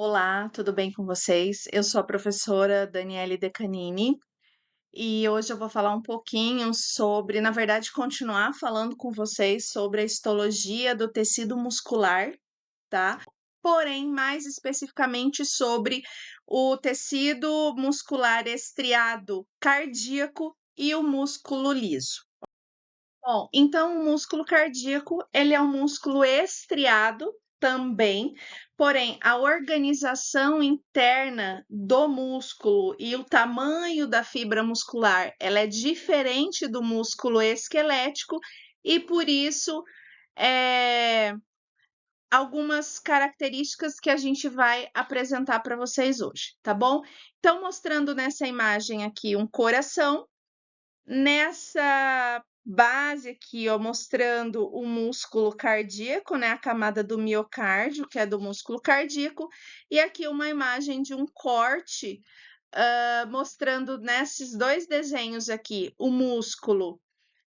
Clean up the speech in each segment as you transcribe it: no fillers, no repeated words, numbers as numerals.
Olá, tudo bem com vocês? Eu sou a professora Daniele Decanini e hoje eu vou falar um pouquinho sobre, na verdade, continuar falando com vocês sobre a histologia do tecido muscular, tá? Porém, mais especificamente sobre o tecido muscular estriado cardíaco e o músculo liso. Bom, então o músculo cardíaco, ele é um músculo estriado também, porém a organização interna do músculo e o tamanho da fibra muscular, ela é diferente do músculo esquelético e por isso algumas características que a gente vai apresentar para vocês hoje, tá bom? Então, mostrando nessa imagem aqui um coração. Nessa base aqui, ó, mostrando o músculo cardíaco, né, a camada do miocárdio, que é do músculo cardíaco, e aqui uma imagem de um corte, mostrando nesses dois desenhos aqui o músculo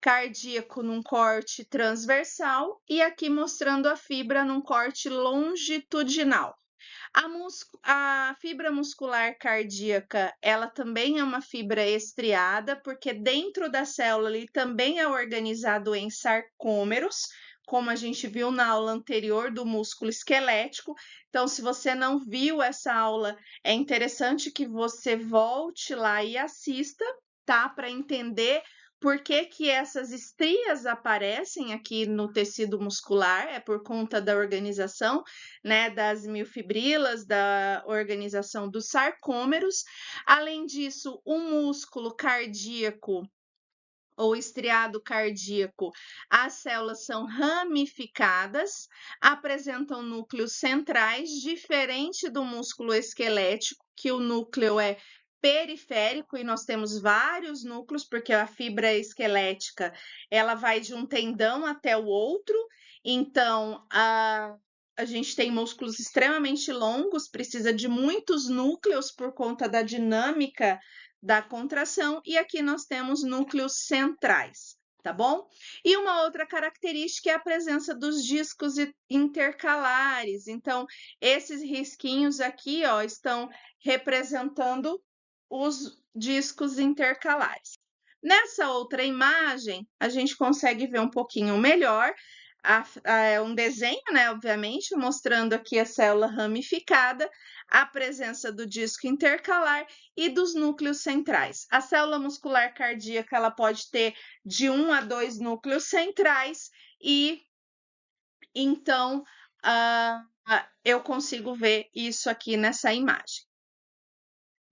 cardíaco num corte transversal e aqui mostrando a fibra num corte longitudinal. A fibra muscular cardíaca, ela também é uma fibra estriada, porque dentro da célula ele também é organizado em sarcômeros, como a gente viu na aula anterior do músculo esquelético. Então, se você não viu essa aula, é interessante que você volte lá e assista, tá? Para entender por que que essas estrias aparecem aqui no tecido muscular, é por conta da organização, né, das miofibrilas, da organização dos sarcômeros. Além disso, o músculo cardíaco ou estriado cardíaco, as células são ramificadas, apresentam núcleos centrais, diferente do músculo esquelético, que o núcleo é periférico e nós temos vários núcleos, porque a fibra esquelética, ela vai de um tendão até o outro, então a gente tem músculos extremamente longos, precisa de muitos núcleos por conta da dinâmica da contração, e aqui nós temos núcleos centrais, tá bom? E uma outra característica é a presença dos discos intercalares. Então, esses risquinhos aqui, ó, estão representando os discos intercalares. Nessa outra imagem, a gente consegue ver um pouquinho melhor um desenho, né, obviamente, mostrando aqui a célula ramificada, a presença do disco intercalar e dos núcleos centrais. A célula muscular cardíaca ela pode ter de 1 a 2 núcleos centrais e então eu consigo ver isso aqui nessa imagem.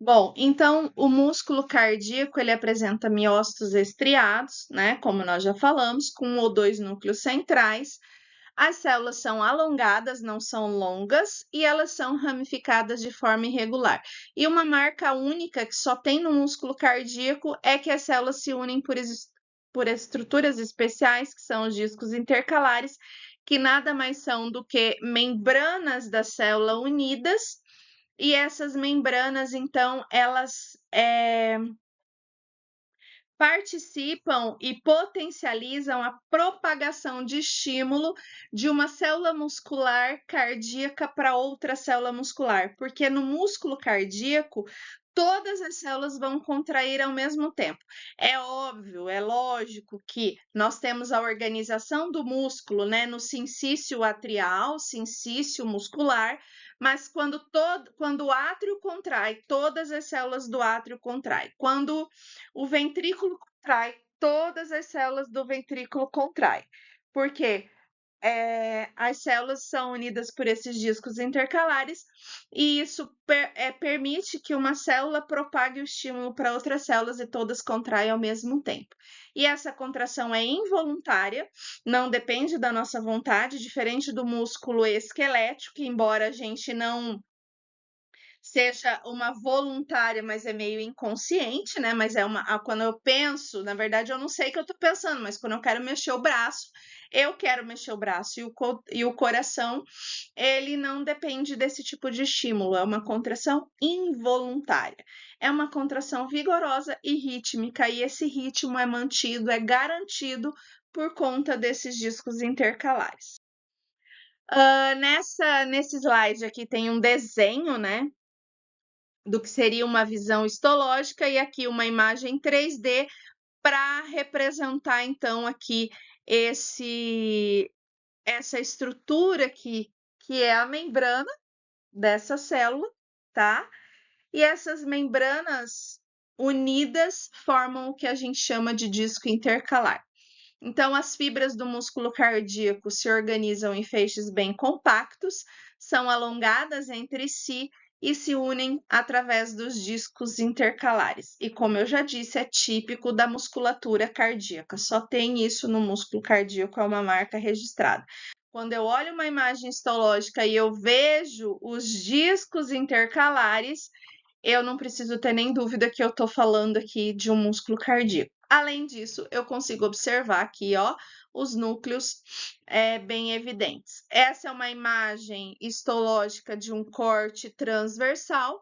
Bom, então o músculo cardíaco ele apresenta miócitos estriados, né? Como nós já falamos, com 1 ou 2 núcleos centrais. As células são alongadas, não são longas, e elas são ramificadas de forma irregular. E uma marca única que só tem no músculo cardíaco é que as células se unem por estruturas especiais, que são os discos intercalares, que nada mais são do que membranas da célula unidas, e essas membranas, então, elas participam e potencializam a propagação de estímulo de uma célula muscular cardíaca para outra célula muscular, porque no músculo cardíaco todas as células vão contrair ao mesmo tempo. É óbvio, é lógico que nós temos a organização do músculo, né, no sincício atrial, sincício muscular, mas quando o átrio contrai, todas as células do átrio contraem. Quando o ventrículo contrai, todas as células do ventrículo contraem. Por quê? As células são unidas por esses discos intercalares e isso permite que uma célula propague o estímulo para outras células e todas contraem ao mesmo tempo. E essa contração é involuntária, não depende da nossa vontade, diferente do músculo esquelético, embora a gente não seja uma voluntária, mas é meio inconsciente, né? Mas quando eu penso, na verdade, eu não sei o que eu tô pensando, mas quando eu quero mexer o braço, eu quero mexer o braço. E o coração, ele não depende desse tipo de estímulo, é uma contração involuntária. É uma contração vigorosa e rítmica, e esse ritmo é mantido, é garantido por conta desses discos intercalares. Nesse slide aqui tem um desenho, né, do que seria uma visão histológica e aqui uma imagem 3D para representar então aqui essa estrutura aqui, que é a membrana dessa célula, tá? E essas membranas unidas formam o que a gente chama de disco intercalar. Então, as fibras do músculo cardíaco se organizam em feixes bem compactos, são alongadas entre si e se unem através dos discos intercalares. E como eu já disse, é típico da musculatura cardíaca. Só tem isso no músculo cardíaco, é uma marca registrada. Quando eu olho uma imagem histológica e eu vejo os discos intercalares, eu não preciso ter nem dúvida que eu estou falando aqui de um músculo cardíaco. Além disso, eu consigo observar aqui, ó, os núcleos bem evidentes. Essa é uma imagem histológica de um corte transversal,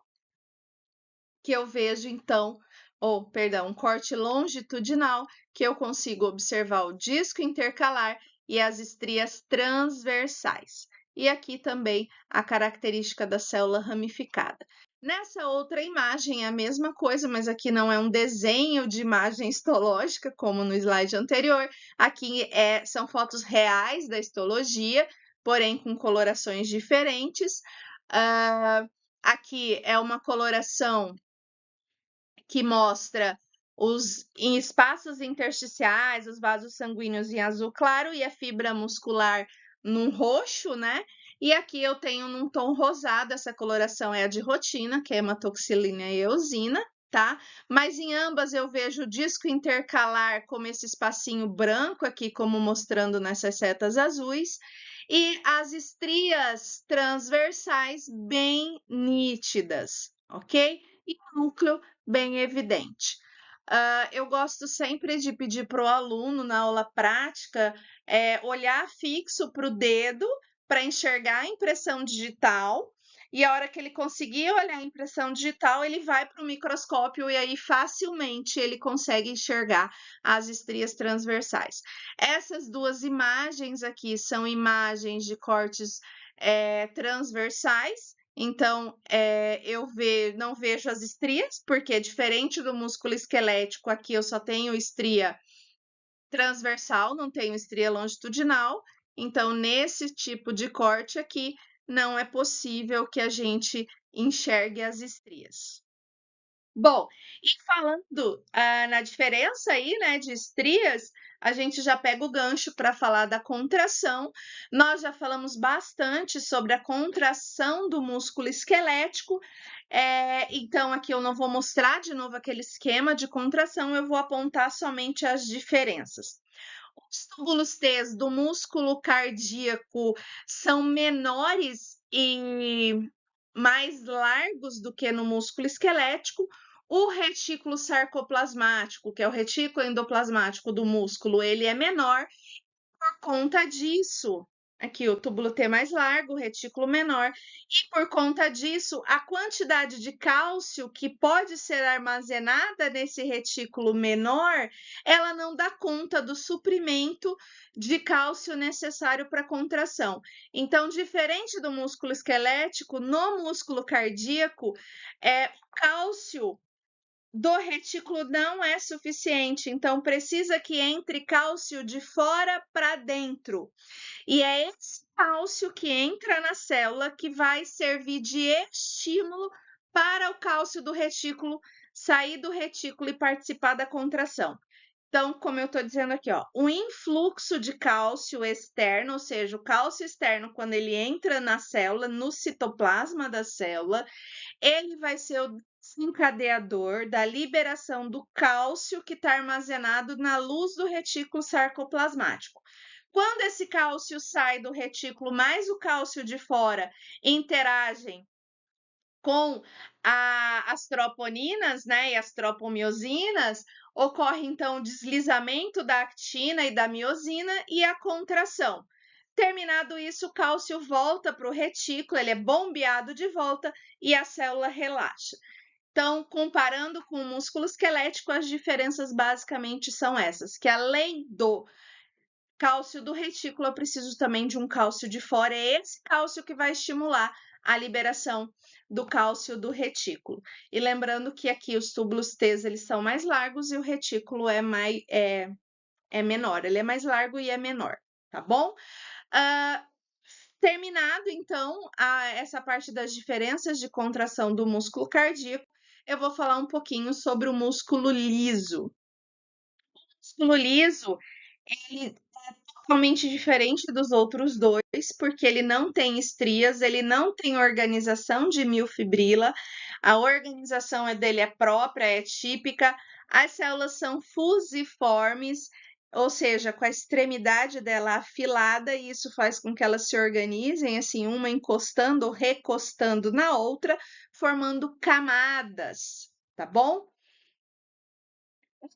que eu vejo então, um corte longitudinal, que eu consigo observar o disco intercalar e as estrias transversais. E aqui também a característica da célula ramificada. Nessa outra imagem é a mesma coisa, mas aqui não é um desenho de imagem histológica, como no slide anterior. Aqui são fotos reais da histologia, porém com colorações diferentes. Aqui é uma coloração que mostra em espaços intersticiais, os vasos sanguíneos em azul claro e a fibra muscular num roxo, né? E aqui eu tenho num tom rosado, essa coloração é a de rotina, que é hematoxilina e eosina, tá? Mas em ambas eu vejo o disco intercalar como esse espacinho branco aqui, como mostrando nessas setas azuis, e as estrias transversais bem nítidas, ok? E o núcleo bem evidente. Eu gosto sempre de pedir para o aluno, na aula prática, olhar fixo para o dedo para enxergar a impressão digital. E a hora que ele conseguir olhar a impressão digital, ele vai para o microscópio e aí facilmente ele consegue enxergar as estrias transversais. Essas duas imagens aqui são imagens de cortes transversais. Então, eu não vejo as estrias, porque diferente do músculo esquelético, aqui eu só tenho estria transversal, não tenho estria longitudinal. Então, nesse tipo de corte aqui, não é possível que a gente enxergue as estrias. Bom, e falando na diferença aí, né, de estrias, a gente já pega o gancho para falar da contração. Nós já falamos bastante sobre a contração do músculo esquelético, então aqui eu não vou mostrar de novo aquele esquema de contração, eu vou apontar somente as diferenças. Os túbulos T do músculo cardíaco são menores e mais largos do que no músculo esquelético. O retículo sarcoplasmático, que é o retículo endoplasmático do músculo, ele é menor. Por conta disso, aqui o túbulo T mais largo, o retículo menor, e por conta disso, a quantidade de cálcio que pode ser armazenada nesse retículo menor, ela não dá conta do suprimento de cálcio necessário para a contração. Então, diferente do músculo esquelético, no músculo cardíaco, o cálcio do retículo não é suficiente, então precisa que entre cálcio de fora para dentro. E é esse cálcio que entra na célula que vai servir de estímulo para o cálcio do retículo sair do retículo e participar da contração. Então, como eu estou dizendo aqui, ó, o influxo de cálcio externo, ou seja, o cálcio externo, quando ele entra na célula, no citoplasma da célula, ele vai ser o desencadeador da liberação do cálcio que está armazenado na luz do retículo sarcoplasmático. Quando esse cálcio sai do retículo, mais o cálcio de fora interagem com as troponinas, né, e as tropomiosinas, ocorre então o deslizamento da actina e da miosina e a contração. Terminado isso, o cálcio volta para o retículo, ele é bombeado de volta e a célula relaxa. Então, comparando com o músculo esquelético, as diferenças basicamente são essas, que além do Cálcio do retículo, eu preciso também de um cálcio de fora. É esse cálcio que vai estimular a liberação do cálcio do retículo. E lembrando que aqui os túbulos T eles são mais largos e o retículo é menor. Ele é mais largo e é menor, tá bom? Terminado, então, essa parte das diferenças de contração do músculo cardíaco, eu vou falar um pouquinho sobre o músculo liso. O músculo liso, ele totalmente diferente dos outros dois, porque ele não tem estrias, ele não tem organização de miofibrila, a organização dele é própria, é típica, as células são fusiformes, ou seja, com a extremidade dela afilada, e isso faz com que elas se organizem, assim, uma encostando ou recostando na outra, formando camadas, tá bom?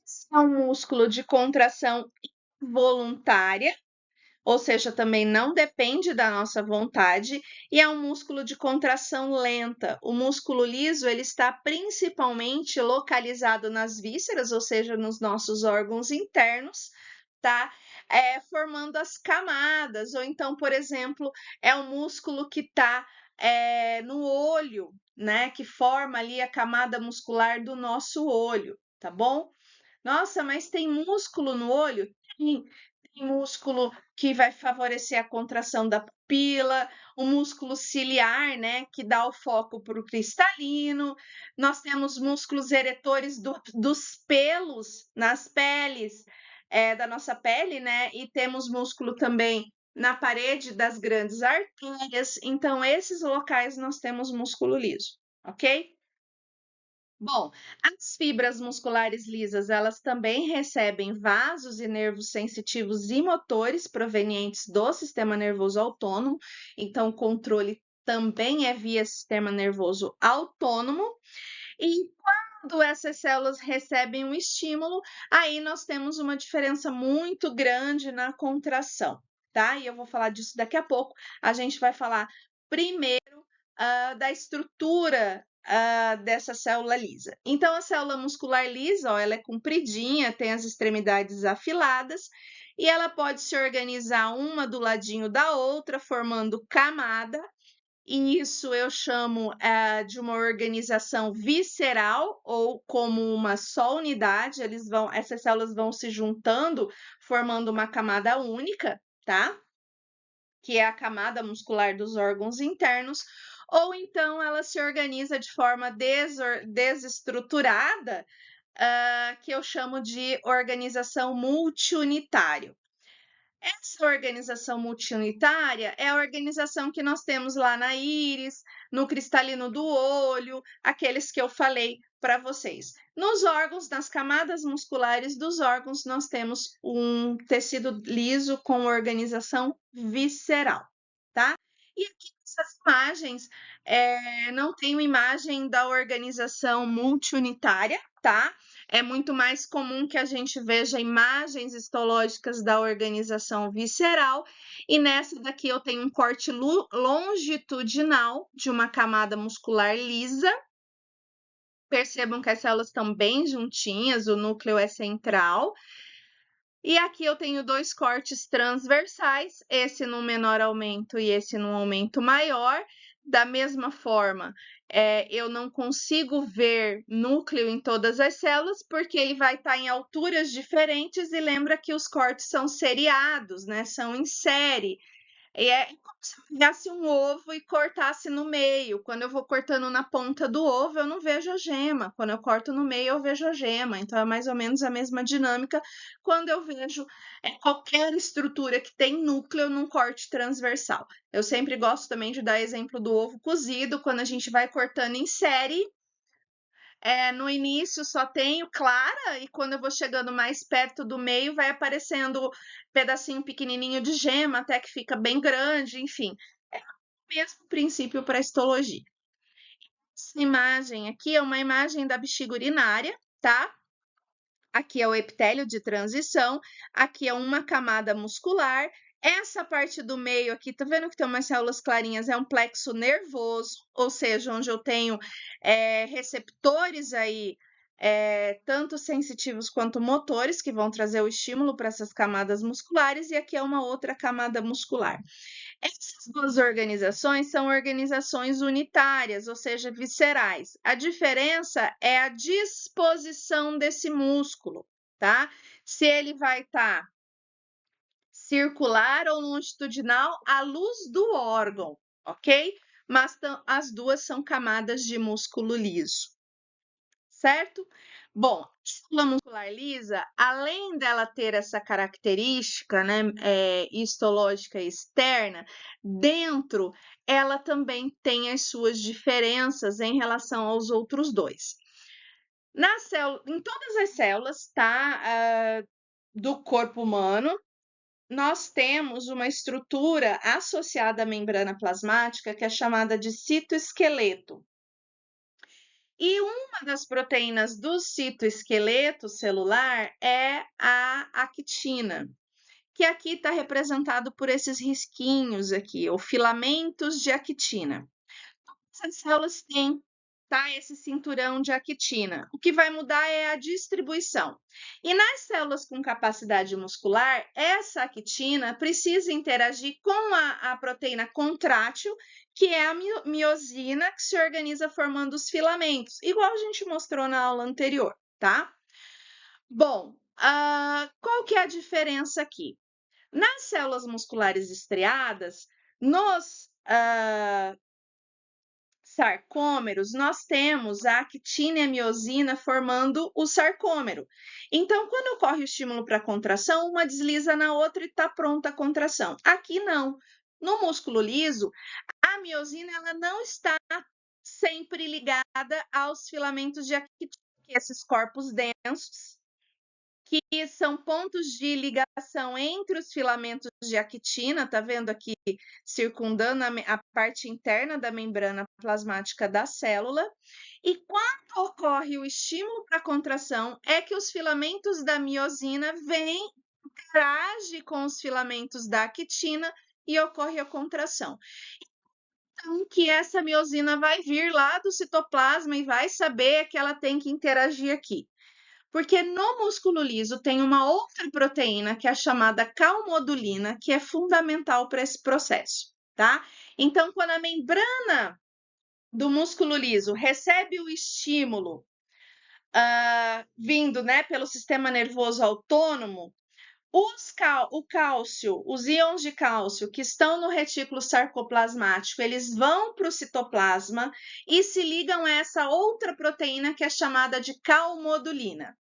Esse é um músculo de contração voluntária, ou seja, também não depende da nossa vontade, e é um músculo de contração lenta. O músculo liso, ele está principalmente localizado nas vísceras, ou seja, nos nossos órgãos internos, tá? Formando as camadas, ou então, por exemplo, é um músculo que está no olho, né? Que forma ali a camada muscular do nosso olho, tá bom? Nossa, mas tem músculo no olho? Tem músculo que vai favorecer a contração da pupila, o músculo ciliar, né, que dá o foco para o cristalino. Nós temos músculos eretores dos pelos nas peles, da nossa pele, né, e temos músculo também na parede das grandes artérias. Então, esses locais nós temos músculo liso, ok? Bom, as fibras musculares lisas, elas também recebem vasos e nervos sensitivos e motores provenientes do sistema nervoso autônomo, então o controle também é via sistema nervoso autônomo. E quando essas células recebem um estímulo, aí nós temos uma diferença muito grande na contração, tá? E eu vou falar disso daqui a pouco. A gente vai falar primeiro da estrutura dessa célula lisa. Então, a célula muscular lisa, ó, ela é compridinha, tem as extremidades afiladas e ela pode se organizar uma do ladinho da outra, formando camada. E isso eu chamo de uma organização visceral ou como uma só unidade. Essas células vão se juntando, formando uma camada única, tá? Que é a camada muscular dos órgãos internos, ou então ela se organiza de forma desestruturada, que eu chamo de organização multiunitária. Essa organização multiunitária é a organização que nós temos lá na íris, no cristalino do olho, aqueles que eu falei para vocês. Nos órgãos, nas camadas musculares dos órgãos, nós temos um tecido liso com organização visceral, tá? E aqui nessas imagens, não tenho imagem da organização multiunitária, tá? É muito mais comum que a gente veja imagens histológicas da organização visceral, e nessa daqui eu tenho um corte longitudinal de uma camada muscular lisa. Percebam que as células estão bem juntinhas, o núcleo é central. E aqui eu tenho dois cortes transversais, esse num menor aumento e esse num aumento maior. Da mesma forma, eu não consigo ver núcleo em todas as células, porque ele vai estar em alturas diferentes, e lembra que os cortes são seriados, né? São em série. E é como se eu pegasse um ovo e cortasse no meio. Quando eu vou cortando na ponta do ovo, eu não vejo a gema. Quando eu corto no meio, eu vejo a gema. Então, é mais ou menos a mesma dinâmica quando eu vejo qualquer estrutura que tem núcleo num corte transversal. Eu sempre gosto também de dar exemplo do ovo cozido, quando a gente vai cortando em série. No início só tenho clara, e quando eu vou chegando mais perto do meio, vai aparecendo pedacinho pequenininho de gema, até que fica bem grande, enfim. É o mesmo princípio para histologia. Essa imagem aqui é uma imagem da bexiga urinária, tá? Aqui é o epitélio de transição, aqui é uma camada muscular. Essa parte do meio aqui, tá vendo que tem umas células clarinhas? É um plexo nervoso, ou seja, onde eu tenho receptores aí tanto sensitivos quanto motores, que vão trazer o estímulo para essas camadas musculares, e aqui é uma outra camada muscular. Essas duas organizações são organizações unitárias, ou seja, viscerais. A diferença é a disposição desse músculo, tá? Se ele vai estar circular ou longitudinal à luz do órgão, ok? Mas as duas são camadas de músculo liso, certo? Bom, a célula muscular lisa, além dela ter essa característica, né, histológica externa, dentro ela também tem as suas diferenças em relação aos outros dois. Em todas as células, tá, do corpo humano, nós temos uma estrutura associada à membrana plasmática que é chamada de citoesqueleto. E uma das proteínas do citoesqueleto celular é a actina, que aqui está representado por esses risquinhos aqui, ou filamentos de actina. Essas células têm, tá, esse cinturão de actina. O que vai mudar é a distribuição. E nas células com capacidade muscular, essa actina precisa interagir com a proteína contrátil, que é a miosina, que se organiza formando os filamentos, igual a gente mostrou na aula anterior, tá? Bom, qual que é a diferença aqui? Nas células musculares estriadas, nos sarcômeros, nós temos a actina e a miosina formando o sarcômero. Então, quando ocorre o estímulo para a contração, uma desliza na outra e está pronta a contração. Aqui não. No músculo liso, a miosina ela não está sempre ligada aos filamentos de actina, esses corpos densos, que são pontos de ligação entre os filamentos de actina, tá vendo aqui circundando a parte interna da membrana plasmática da célula. E quando ocorre o estímulo para a contração, é que os filamentos da miosina vêm, interagem com os filamentos da actina e ocorre a contração. Então, que essa miosina vai vir lá do citoplasma e vai saber que ela tem que interagir aqui. Porque no músculo liso tem uma outra proteína que é a chamada calmodulina, que é fundamental para esse processo, tá? Então, quando a membrana do músculo liso recebe o estímulo vindo, né, pelo sistema nervoso autônomo, o cálcio, os íons de cálcio que estão no retículo sarcoplasmático, eles vão para o citoplasma e se ligam a essa outra proteína que é chamada de calmodulina.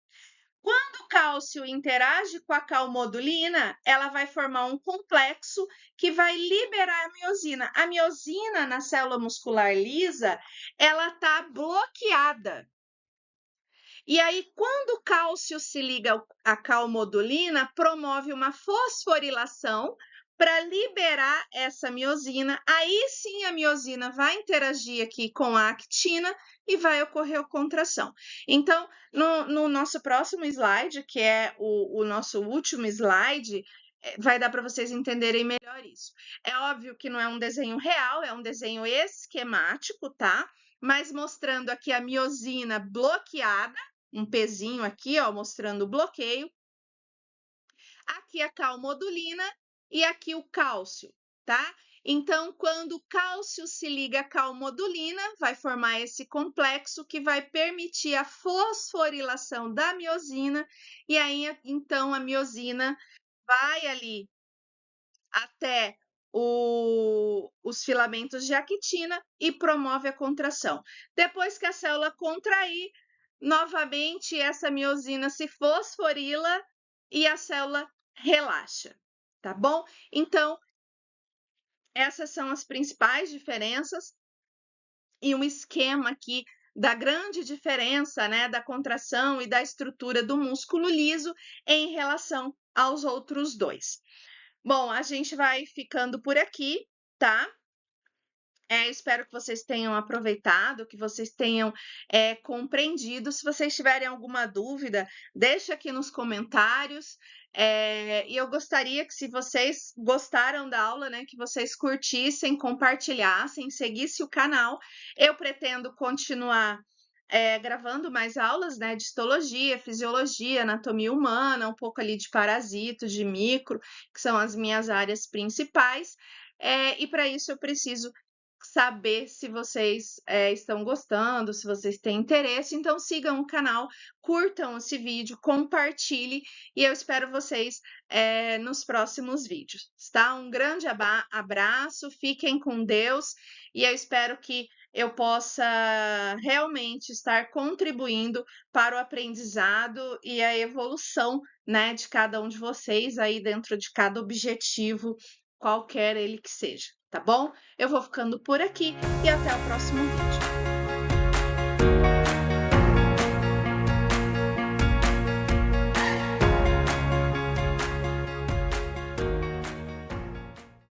Quando o cálcio interage com a calmodulina, ela vai formar um complexo que vai liberar a miosina. A miosina na célula muscular lisa, ela está bloqueada. E aí, quando o cálcio se liga à calmodulina, promove uma fosforilação para liberar essa miosina. Aí sim a miosina vai interagir aqui com a actina e vai ocorrer a contração. Então, no nosso próximo slide, que é o nosso último slide, vai dar para vocês entenderem melhor isso. É óbvio que não é um desenho real, é um desenho esquemático, tá? Mas mostrando aqui a miosina bloqueada, um pezinho aqui, ó, mostrando o bloqueio. Aqui a calmodulina e aqui o cálcio, tá? Então, quando o cálcio se liga à calmodulina, vai formar esse complexo que vai permitir a fosforilação da miosina, e aí, então, a miosina vai ali até os filamentos de actina e promove a contração. Depois que a célula contrair, novamente essa miosina se fosforila e a célula relaxa, tá bom? Então, essas são as principais diferenças e um esquema aqui da grande diferença, né, da contração e da estrutura do músculo liso em relação aos outros dois. Bom, a gente vai ficando por aqui, tá? Espero que vocês tenham aproveitado, que vocês tenham compreendido. Se vocês tiverem alguma dúvida, deixa aqui nos comentários. E eu gostaria que, se vocês gostaram da aula, né, que vocês curtissem, compartilhassem, seguissem o canal. Eu pretendo continuar gravando mais aulas, né, de histologia, fisiologia, anatomia humana, um pouco ali de parasitos, de micro, que são as minhas áreas principais. E para isso eu preciso saber se vocês estão gostando, se vocês têm interesse. Então sigam o canal, curtam esse vídeo, compartilhem e eu espero vocês nos próximos vídeos, tá? Um grande abraço, fiquem com Deus e eu espero que eu possa realmente estar contribuindo para o aprendizado e a evolução, né, de cada um de vocês aí dentro de cada objetivo, qualquer ele que seja, tá bom? Eu vou ficando por aqui e até o próximo vídeo.